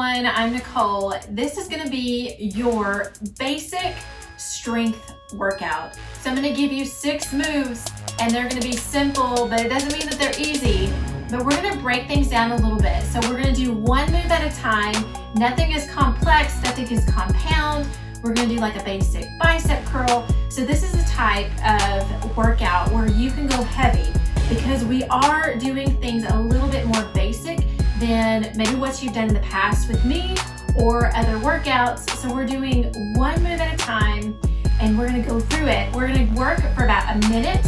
everyone, I'm Nicole. This is gonna be your basic strength workout. So I'm gonna give you 6 moves and they're gonna be simple, but it doesn't mean that they're easy. But we're gonna break things down a little bit. So we're gonna do 1 move at a time. Nothing is complex, nothing is compound. We're gonna do like a basic bicep curl. So this is a type of workout where you can go heavy because we are doing things a little bit more basic than maybe what you've done in the past with me or other workouts. So we're doing 1 move at a time and we're gonna go through it. We're gonna work for about a minute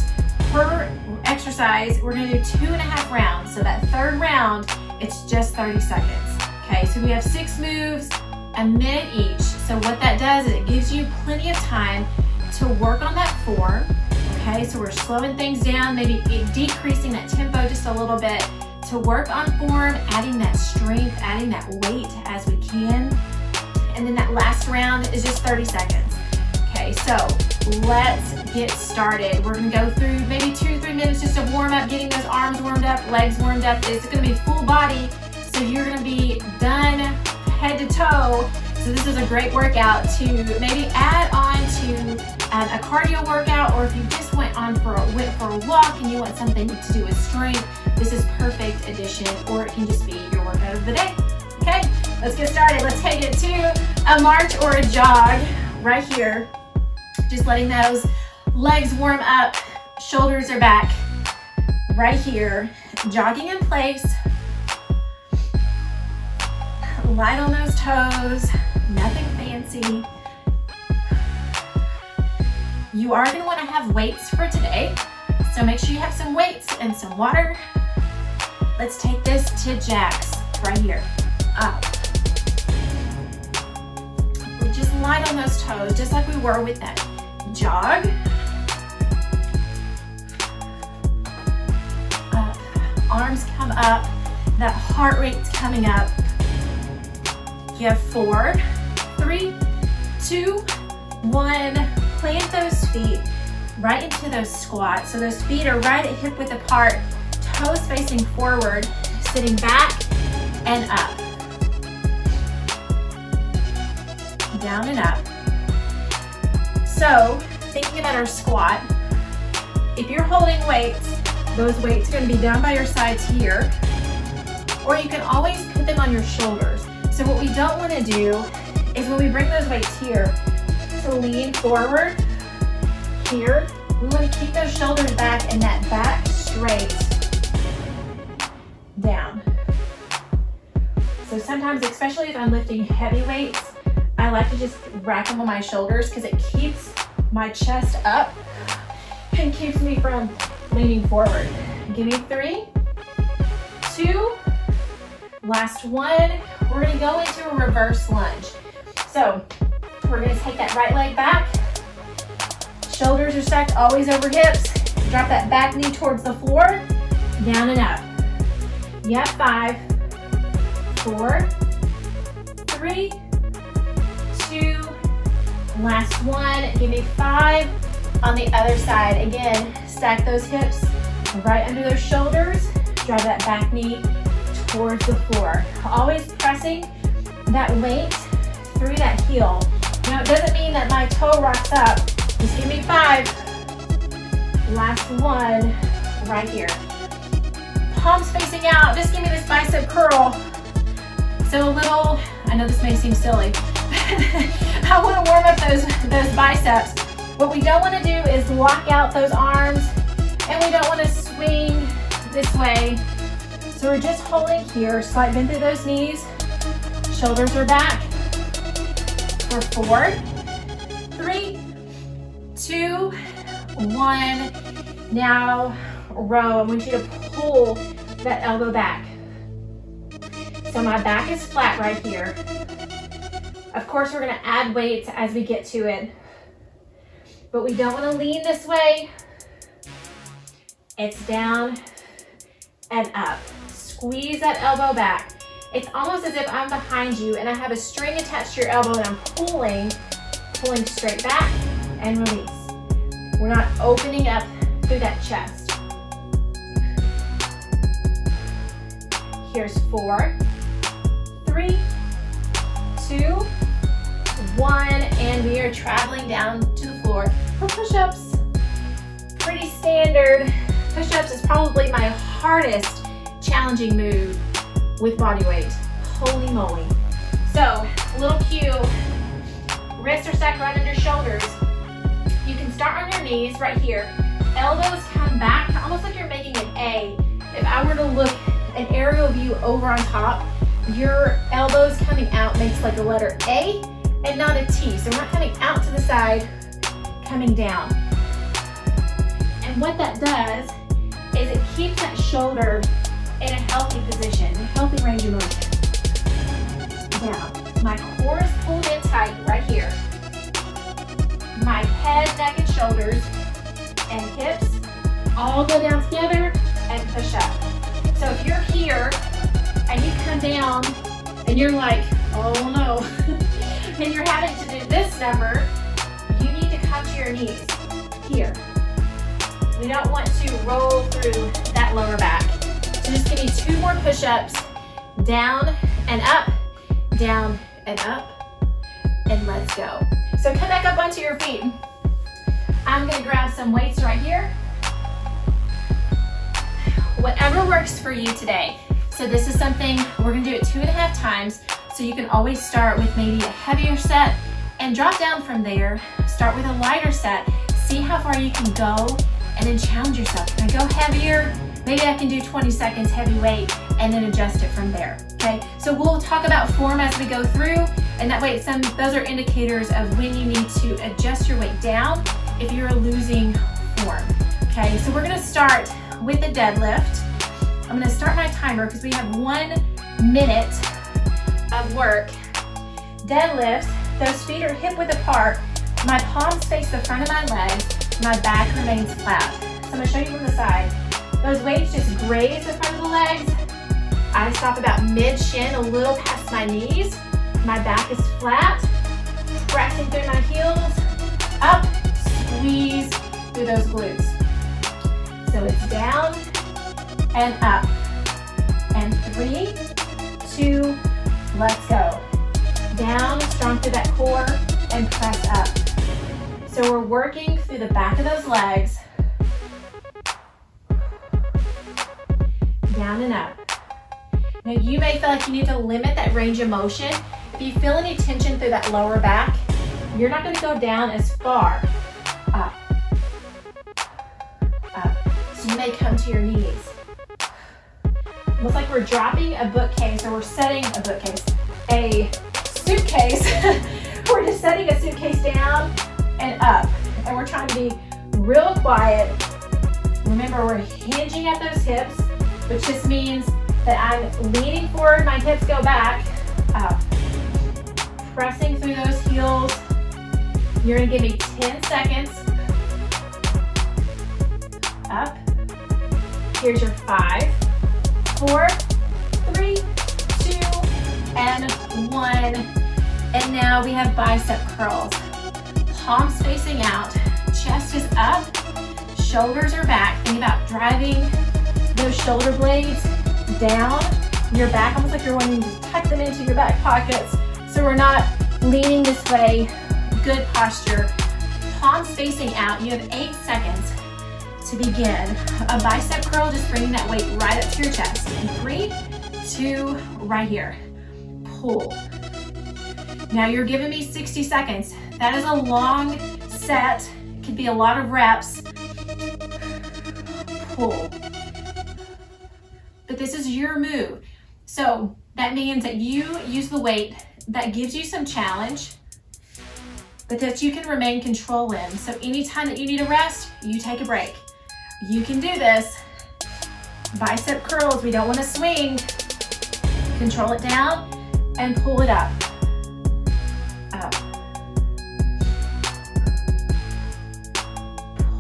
per exercise. We're gonna do 2.5 rounds. So that 3rd round, it's just 30 seconds. Okay, so we have 6 moves, a minute each. So what that does is it gives you plenty of time to work on that form. Okay, so we're slowing things down, maybe decreasing that tempo just a little bit to work on form, adding that strength, adding that weight as we can. And then that last round is just 30 seconds. Okay, so let's get started. We're gonna go through maybe 2 or 3 minutes just to warm up, getting those arms warmed up, legs warmed up. It's gonna be full body, so you're gonna be done head to toe. So this is a great workout to maybe add on to a cardio workout, or if you just went for a walk and you want something to do with strength, this is perfect addition, or it can just be your workout of the day. Okay, let's get started. Let's take it to a march or a jog right here. Just letting those legs warm up, shoulders are back right here. Jogging in place. Light on those toes, nothing fancy. You are going to want to have weights for today, so make sure you have some weights and some water. Let's take this to jacks right here. Up. Just light on those toes, just like we were with that jog. Up. Arms come up, that heart rate's coming up. You have 4, 3, 2, 1. Plant those feet right into those squats. So those feet are right at hip width apart, toes facing forward, sitting back and up. Down and up. So thinking about our squat, if you're holding weights, those weights are going to be down by your sides here, or you can always put them on your shoulders. So what we don't want to do is when we bring those weights here, to lean forward here, we want to keep those shoulders back and that back straight down. So sometimes, especially if I'm lifting heavy weights, I like to just rack them on my shoulders because it keeps my chest up and keeps me from leaning forward. Give me 3, 2, last 1. We're going to go into a reverse lunge. So we're going to take that right leg back. Shoulders are stacked always over hips. Drop that back knee towards the floor. Down and up. You have 5, 4, 3, 2, last 1. Give me 5 on the other side. Again, stack those hips right under those shoulders. Drive that back knee towards the floor. Always pressing that weight through that heel. Now it doesn't mean that my toe rocks up. Just give me 5. Last 1 right here. Palms facing out. Just give me this bicep curl. So a little, I know this may seem silly, I want to warm up those biceps. What we don't want to do is lock out those arms, and we don't want to swing this way. So we're just holding here, slight bend through those knees. Shoulders are back. For 4, 3, 2, 1. Now row. I want you to pull that elbow back. So my back is flat right here. Of course, we're going to add weights as we get to it, but we don't want to lean this way. It's down and up. Squeeze that elbow back. It's almost as if I'm behind you and I have a string attached to your elbow and I'm pulling straight back and release. We're not opening up through that chest. Here's 4, 3, 2, 1, and we are traveling down to the floor for push-ups. Pretty standard. Push-ups is probably my hardest challenging move with body weight. Holy moly. So, little cue, wrists are stacked right under shoulders. You can start on your knees right here. Elbows come back, almost like you're making an A. If I were to look an aerial view over on top, your elbows coming out makes like a letter A and not a T. So we're not coming out to the side, coming down. And what that does is it keeps that shoulder in a healthy position, a healthy range of motion. Down. My core is pulled in tight right here. My head, neck, and shoulders and hips all go down together and push up. So if you're here and you come down and you're like, oh no, and you're having to do this number, you need to come to your knees here. We don't want to roll through that lower back. So just give me 2 more push-ups, down and up, down and up, and let's go. So come back up onto your feet. I'm gonna grab some weights right here. Whatever works for you today. So this is something, we're gonna do it 2.5 times, so you can always start with maybe a heavier set and drop down from there. Start with a lighter set, see how far you can go, and then challenge yourself. Can I go heavier? Maybe I can do 20 seconds heavy weight and then adjust it from there, okay? So we'll talk about form as we go through, and that way those are indicators of when you need to adjust your weight down if you're losing form, okay? So we're gonna start with the deadlift. I'm gonna start my timer because we have 1 minute of work. Deadlift, those feet are hip width apart. My palms face the front of my legs. My back remains flat. So I'm gonna show you from the side. Those weights just graze the front of the legs. I stop about mid-shin, a little past my knees. My back is flat, pressing through my heels, up, squeeze through those glutes. So it's down and up. And 3, 2, let's go. Down, strong through that core, and press up. So we're working through the back of those legs. Down and up. Now you may feel like you need to limit that range of motion. If you feel any tension through that lower back, you're not gonna go down as far. Up, up. So you may come to your knees. Almost like we're dropping a bookcase, or we're setting a bookcase, a suitcase. We're just setting a suitcase down and up. And we're trying to be real quiet. Remember, we're hinging at those hips, which just means that I'm leaning forward, my hips go back, up. Pressing through those heels. You're gonna give me 10 seconds. Up. Here's your 5, 4, 3, 2, and 1. And now we have bicep curls. Palms facing out, chest is up, shoulders are back. Think about driving those shoulder blades down your back, almost like you're wanting to tuck them into your back pockets. So we're not leaning this way. Good posture. Palms facing out. You have 8 seconds to begin. A bicep curl, just bringing that weight right up to your chest. And 3, 2, right here. Pull. Now you're giving me 60 seconds. That is a long set. It could be a lot of reps. Pull. But this is your move. So that means that you use the weight that gives you some challenge, but that you can remain control in. So anytime that you need a rest, you take a break. You can do this. Bicep curls, we don't want to swing. Control it down and pull it up. Up.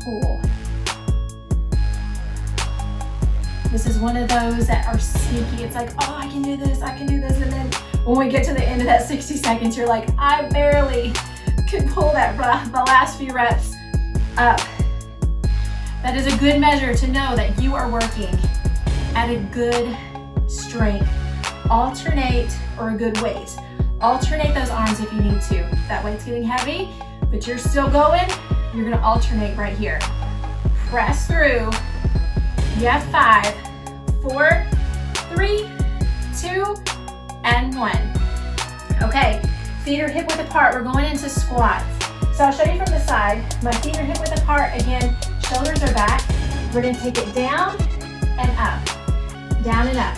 Pull. This is one of those that are sneaky. It's like, oh, I can do this, and then when we get to the end of that 60 seconds, you're like, I barely could pull that the last few reps up. That is a good measure to know that you are working at a good strength. Alternate, or a good weight. Alternate those arms if you need to. That weight's getting heavy, but you're still going. You're gonna alternate right here. Press through. You have 5, 4, 3, 2, and 1. Okay, feet are hip width apart. We're going into squats. So I'll show you from the side. My feet are hip width apart. Again, shoulders are back. We're gonna take it down and up, down and up.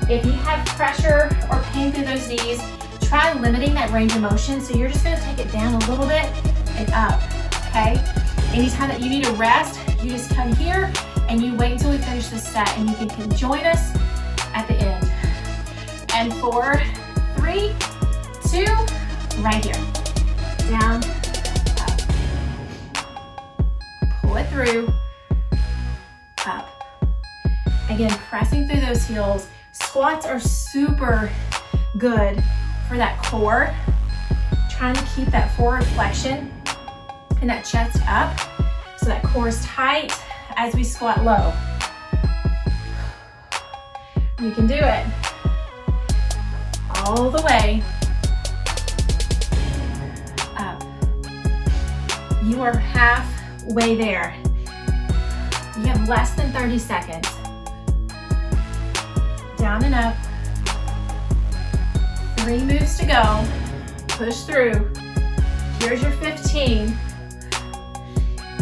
If you have pressure or pain through those knees, try limiting that range of motion. So you're just gonna take it down a little bit and up, okay? Anytime that you need a rest, you just come here and you wait until we finish this set, and you can join us at the end. And 4, 3, 2, right here. Down, up. Pull it through, up. Again, pressing through those heels. Squats are super good for that core. Trying to keep that forward flexion and that chest up so that core is tight as we squat low. You can do it. All the way up. You are halfway there. You have less than 30 seconds. Down and up. 3 moves to go. Push through. Here's your 15.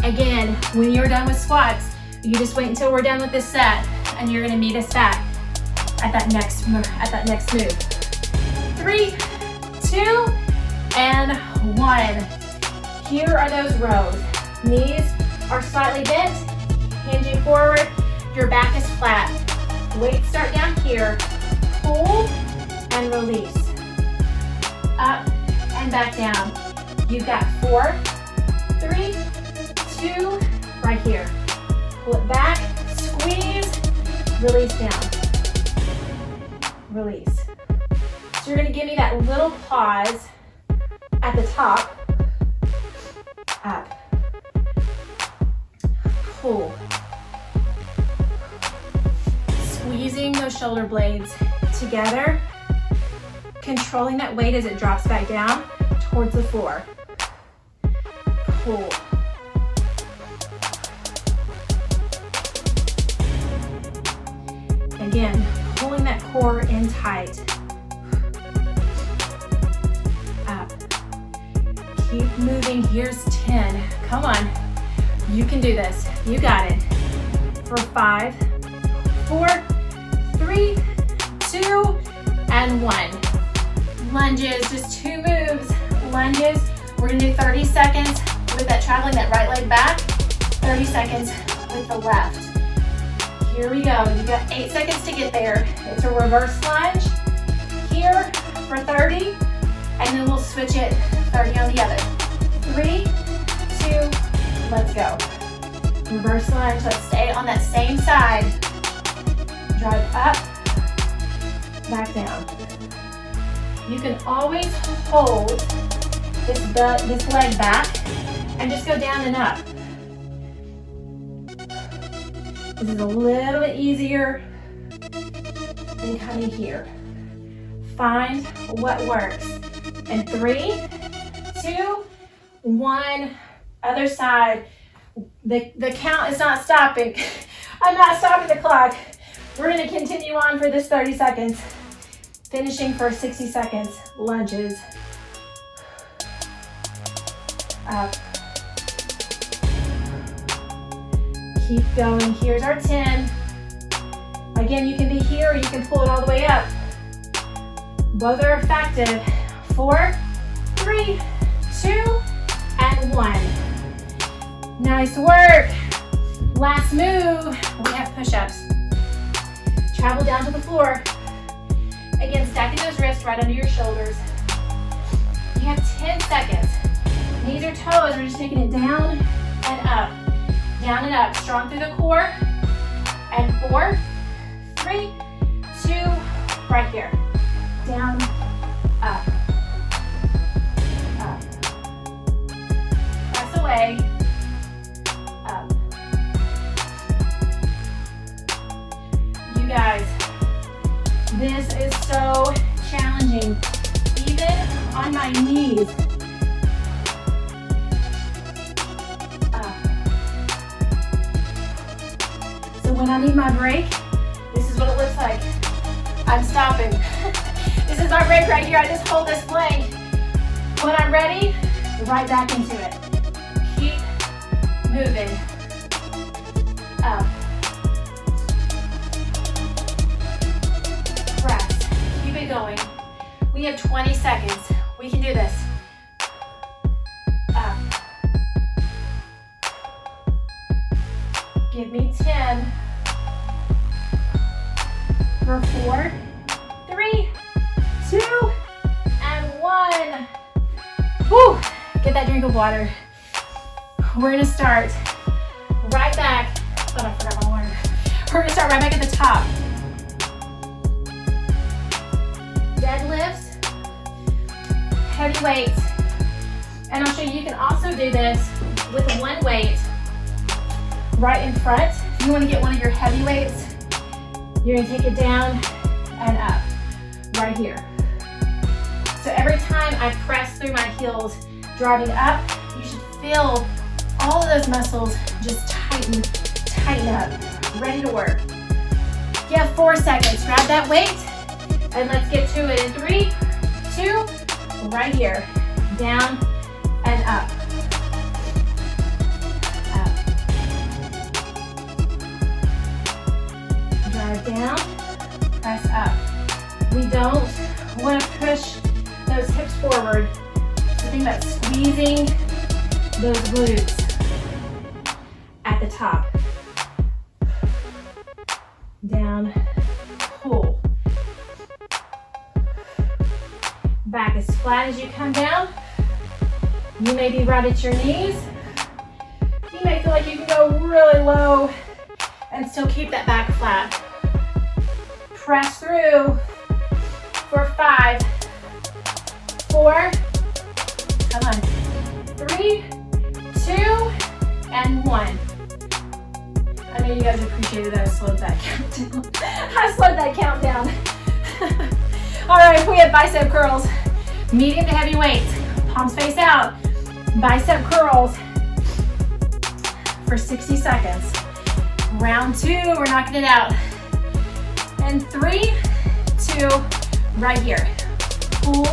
Again, when you're done with squats, you just wait until we're done with this set, and you're gonna meet us back at that next move. 3, 2, and 1. Here are those rows. Knees are slightly bent, hinging forward. Your back is flat. Weights start down here. Pull and release. Up and back down. You've got 4, 3, 2, right here. Pull it back, squeeze, release down. Release. So you're gonna give me that little pause at the top. Up. Pull. Squeezing those shoulder blades together, controlling that weight as it drops back down towards the floor. Pull. Again, pulling that core in tight. Up. Keep moving. Here's 10. Come on. You can do this. You got it. For 5, 4, 3, 2, and 1. Lunges, just 2 moves. Lunges. We're gonna do 30 seconds with that traveling that right leg back. 30 seconds with the left. Here we go. You've got 8 seconds to get there. It's a reverse lunge here for 30, and then we'll switch it 30 on the other. 3, 2, let's go. Reverse lunge. Let's stay on that same side. Drive up, back down. You can always hold this leg back and just go down and up. This is a little bit easier than coming here. Find what works. And 3, 2, 1, other side. The count is not stopping. I'm not stopping the clock. We're gonna continue on for this 30 seconds. Finishing for 60 seconds. Lunges. Up. Keep going. Here's our 10. Again, you can be here or you can pull it all the way up. Both are effective. 4, 3, 2, and 1. Nice work. Last move, we have push-ups. Travel down to the floor. Again, stacking those wrists right under your shoulders. You have 10 seconds. Knees or toes, we're just taking it down and up. Down and up, strong through the core. And 4, 3, 2, right here. Down, up, up. Press away, up. You guys, this is so challenging. on my knees. Up. So when I need my break, this is what it looks like. I'm stopping. This is my break right here. I just hold this plank. When I'm ready, right back into it. Keep moving. Up. Press. Keep it going. We have 20 seconds. We can do this. Up. Give me 10. For 4, 3, 2, and 1. Woo! Get that drink of water. We're gonna start right back. Oh, I forgot my water. We're gonna start right back at the top. Deadlifts, heavy weights. And I'll show you, you can also do this with one weight right in front. If you wanna get one of your heavy weights, you're gonna take it down and up, right here. So every time I press through my heels, driving up, you should feel all of those muscles just tighten up, ready to work. You have 4 seconds. Grab that weight and let's get to it in 3, 2, right here. Down and up. Up. Drive down, press up. We don't want to push those hips forward. So think about squeezing those glutes at the top. Down, pull. Back as flat as you come down. You may be right at your knees. You may feel like you can go really low and still keep that back flat. Press through for 5, 4, come on, 3, 2, and 1. I know you guys appreciated that I slowed that countdown. I slowed that countdown. All right, we have bicep curls, medium to heavy weight, palms face out, bicep curls for 60 seconds. Round 2, we're knocking it out. And 3, 2, right here. Pull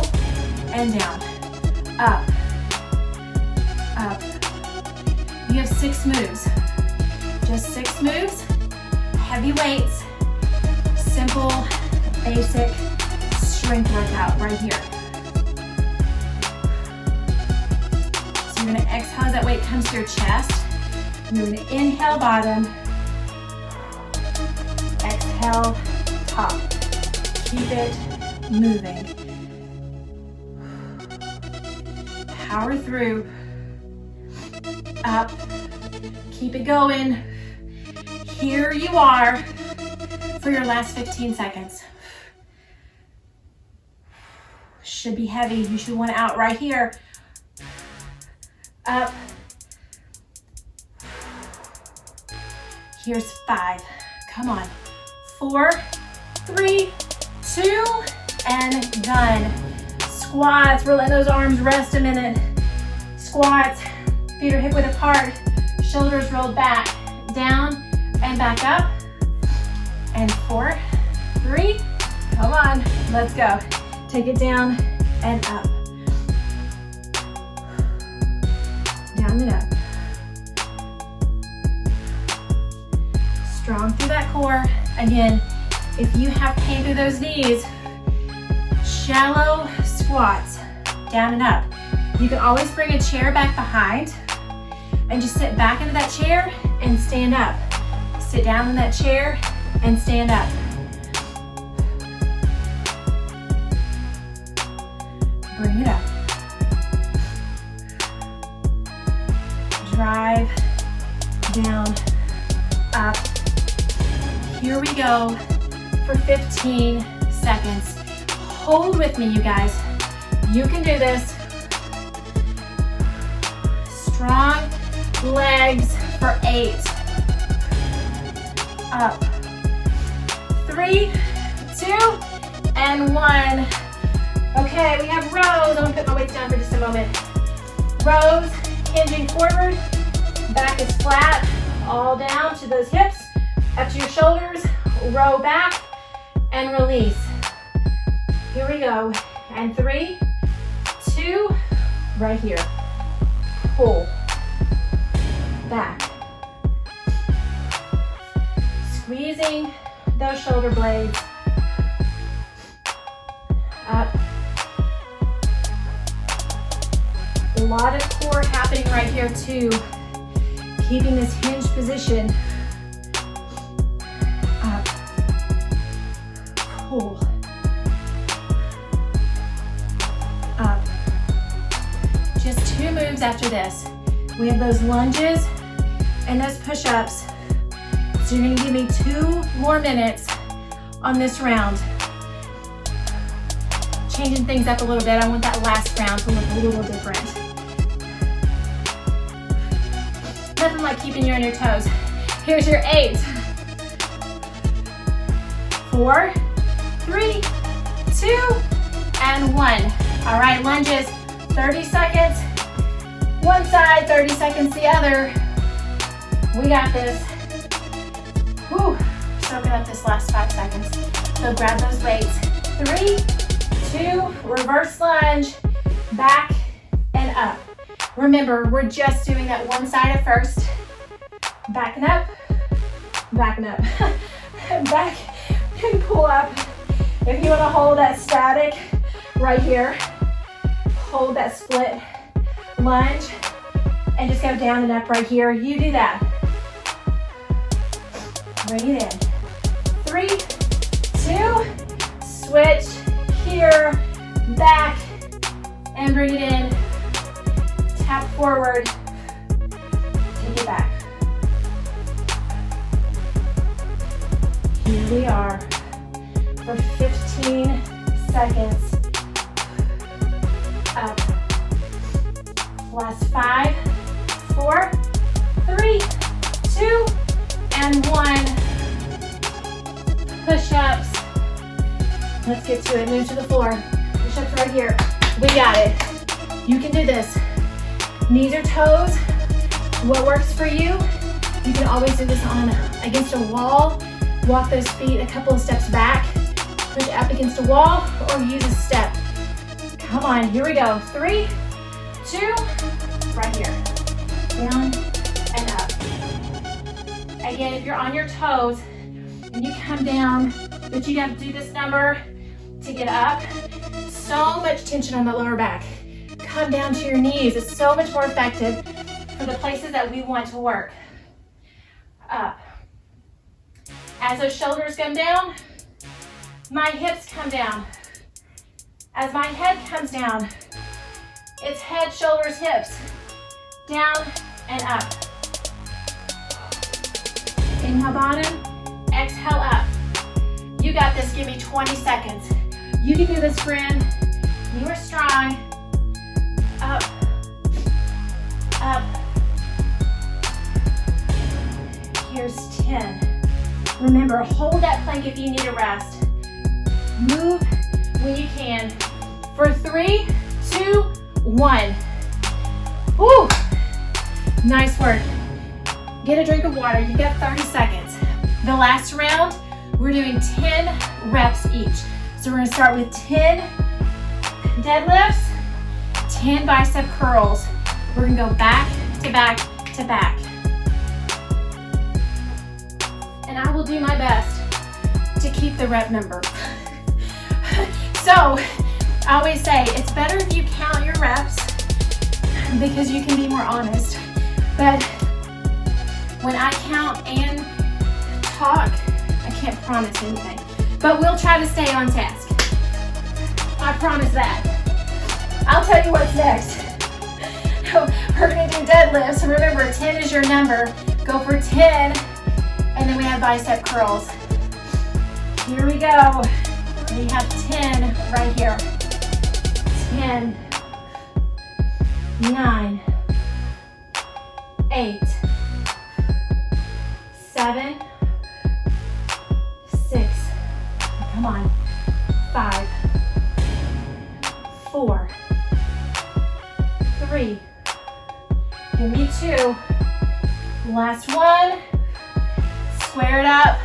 and down. Up. Up. You have 6 moves. Just 6 moves. Heavy weights. Simple, basic strength workout right here. So you're going to exhale as that weight comes to your chest. You're going to inhale bottom. Exhale top. Keep it moving. Power through. Up. Keep it going. Here you are for your last 15 seconds. Should be heavy. You should want it out right here. Up. Here's 5. Come on. 4, 3, 2, and done. Squats. We're letting those arms rest a minute. Squats. Feet are hip width apart. Shoulders rolled back. Down and back up. And 4, 3. Come on. Let's go. Take it down and up. Down and up. Strong through that core. Again, if you have pain through those knees, shallow squats, down and up. You can always bring a chair back behind and just sit back into that chair and stand up. Sit down in that chair and stand up. Bring it up. Drive, down, up. Here we go for 15 seconds. Hold with me, you guys. You can do this. Strong legs for 8. Up. 3, 2, and 1. Okay, we have rows. I'm gonna put weights down for just a moment. Rows, hinging forward, back is flat, all down to those hips, up to your shoulders, row back, and release. Here we go, and 3, 2, right here. Pull, back. Squeezing those shoulder blades. Up. A lot of core happening right here too. Keeping this hinge position. Up. Pull. Up. Just 2 moves after this. We have those lunges and those push-ups. So you're gonna give me 2 more minutes on this round. Changing things up a little bit. I want that last round to look a little different. Nothing like keeping you on your toes. Here's your 8. 4, 3, 2, and 1. All right, lunges, 30 seconds. One side, 30 seconds the other. We got this. Whew, soaking up this last 5 seconds. So grab those weights. 3, 2, reverse lunge, back and up. Remember, we're just doing that one side at first. Backing up, backing up. Back and pull up. If you want to hold that static right here, hold that split lunge and just go down and up right here. You do that. Bring it in. 3, 2, switch here, back, and bring it in. Tap forward, take it back. Here we are for 15 seconds. Up. Last 5, 4, 3, 2, and 1. Push-ups. Let's get to it. Move to the floor. Push-ups right here. We got it. You can do this. Knees or toes. What works for you? You can always do this on against a wall. Walk those feet a couple of steps back. Push up against a wall or use a step. Come on. Here we go. 3, 2, right here. Down and up. Again, if you're on your toes and you come down, but you got to do this number to get up. So much tension on the lower back. Come down to your knees. It's so much more effective for the places that we want to work. Up. As those shoulders come down, my hips come down. As my head comes down, it's head, shoulders, hips. Down and up. Inhale bottom, exhale up. You got this, give me 20 seconds. You can do this, friend. You are strong. Up, up. Here's 10. Remember, hold that plank if you need a rest. Move when you can. For 3, 2, 1. Woo! Nice work. Get a drink of water. You got 30 seconds. The last round, we're doing 10 reps each. So we're gonna start with 10 deadlifts, 10 bicep curls. We're gonna go back to back to back. And I will do my best to keep the rep number. So, I always say, it's better if you count your reps because you can be more honest. But when I count and talk, I can't promise anything. But we'll try to stay on task. I promise that. I'll tell you what's next. We're gonna do deadlifts. Remember, 10 is your number. Go for 10, and then we have bicep curls. Here we go. We have 10 right here. 10, 9, 8, 7, 6, come on, 5, 4, 3. Give me 2. Last one. Square it up.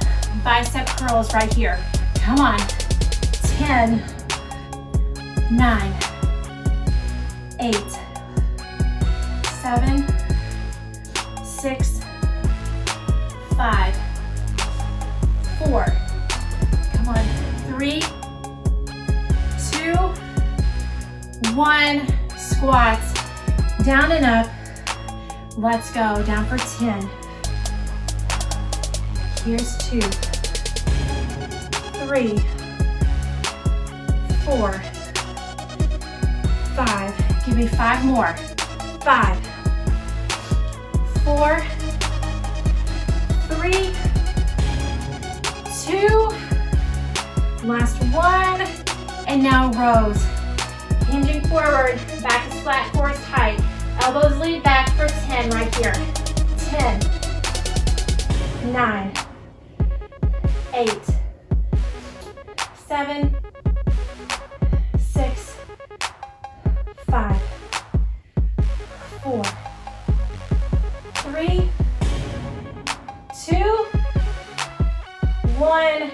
Bicep curls right here. Come on. 10, 9, 8, 7, 6, 5, 4. Come on. 3, 2, 1. Squats. Down and up. Let's go. Down for 10. Here's 2, 3, 4, 5. Give me 5 more. 5, 4, 3, 2. Last one. And now rows. Hinging forward. Back is flat, core is tight. Elbows lead back for 10 right here. 10, 9, 8, 7, 6, 5, 4, 3, 2, 1.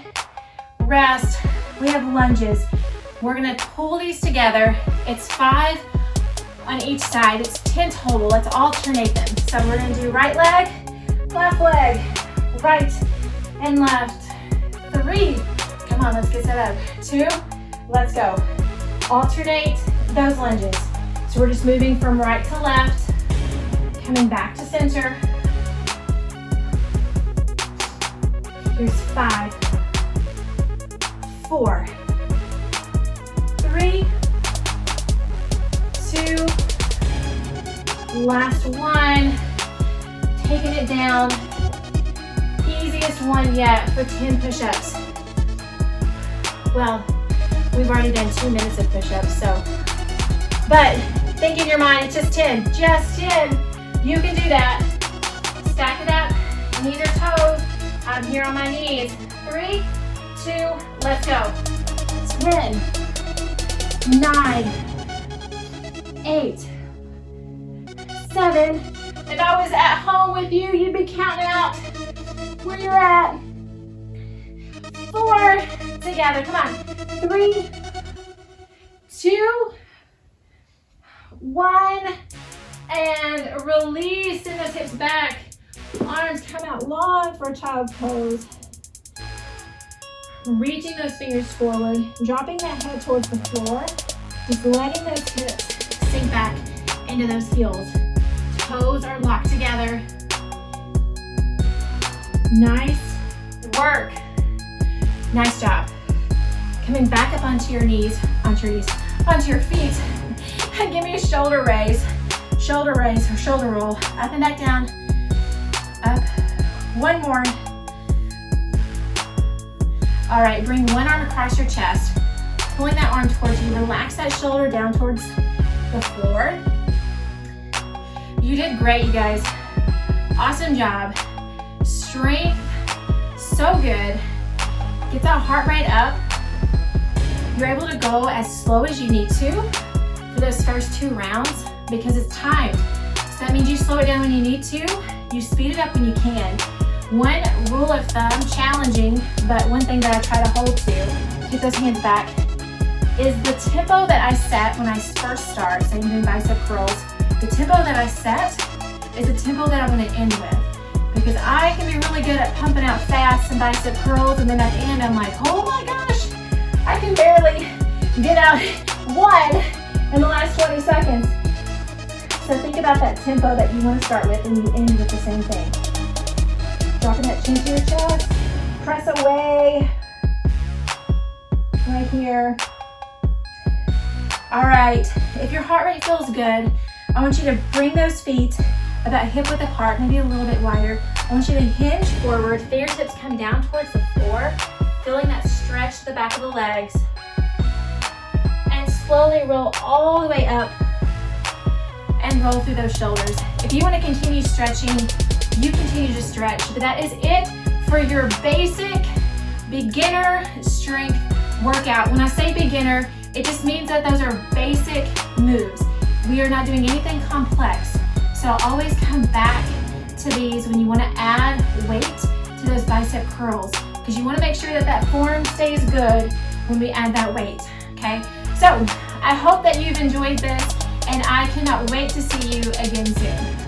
Rest. We have lunges. We're gonna pull these together. It's 5 on each side. It's 10 total. Let's alternate them. So we're gonna do right leg, right and left. 3. Come on, let's get set up. 2. Let's go. Alternate those lunges. So we're just moving from right to left, coming back to center. Here's 5, 4, 3, 2, last one. Taking it down. Easiest one yet for 10 push-ups. Well, we've already done 2 minutes of push-ups, so. But think in your mind, it's just 10. Just 10. You can do that. Stack it up. Knees or toes. I'm here on my knees. 3, 2, let's go. 10, 9, 8, 7. If I was at home with you, you'd be counting out where you're at. 4, together, come on. 3, 2, 1, and release. Send those hips back. Arms come out long for a child's pose. Reaching those fingers forward, dropping that head towards the floor, just letting those hips sink back into those heels. Toes are locked together. Nice work. Nice job. Coming back up onto your knees, onto your feet, and give me a shoulder raise or shoulder roll. Up and back down. Up. One more. All right, bring one arm across your chest, pulling that arm towards you. Relax that shoulder down towards the floor. You did great, you guys. Awesome job. Strength, so good. Get that heart rate up. You're able to go as slow as you need to for those first 2 rounds because it's timed. So that means you slow it down when you need to, you speed it up when you can. One rule of thumb, challenging, but one thing that I try to hold to, keep those hands back, is the tempo that I set when I first start, say I'm doing bicep curls, the tempo that I set is the tempo that I'm gonna end with. Because I can be really good at pumping out fast and bicep curls, and then at the end I'm like, oh my gosh, I can barely get out one in the last 20 seconds. So think about that tempo that you want to start with and you end with the same thing. Dropping that chin to your chest, press away, right here. All right, if your heart rate feels good, I want you to bring those feet about hip width apart, maybe a little bit wider. I want you to hinge forward, fingertips come down towards the floor, feeling that stretch to the back of the legs. And slowly roll all the way up and roll through those shoulders. If you want to continue stretching, you continue to stretch, but that is it for your basic beginner strength workout. When I say beginner, it just means that those are basic moves. We are not doing anything complex. So always come back to these when you want to add weight to those bicep curls, because you want to make sure that that form stays good when we add that weight, okay? So I hope that you've enjoyed this, and I cannot wait to see you again soon.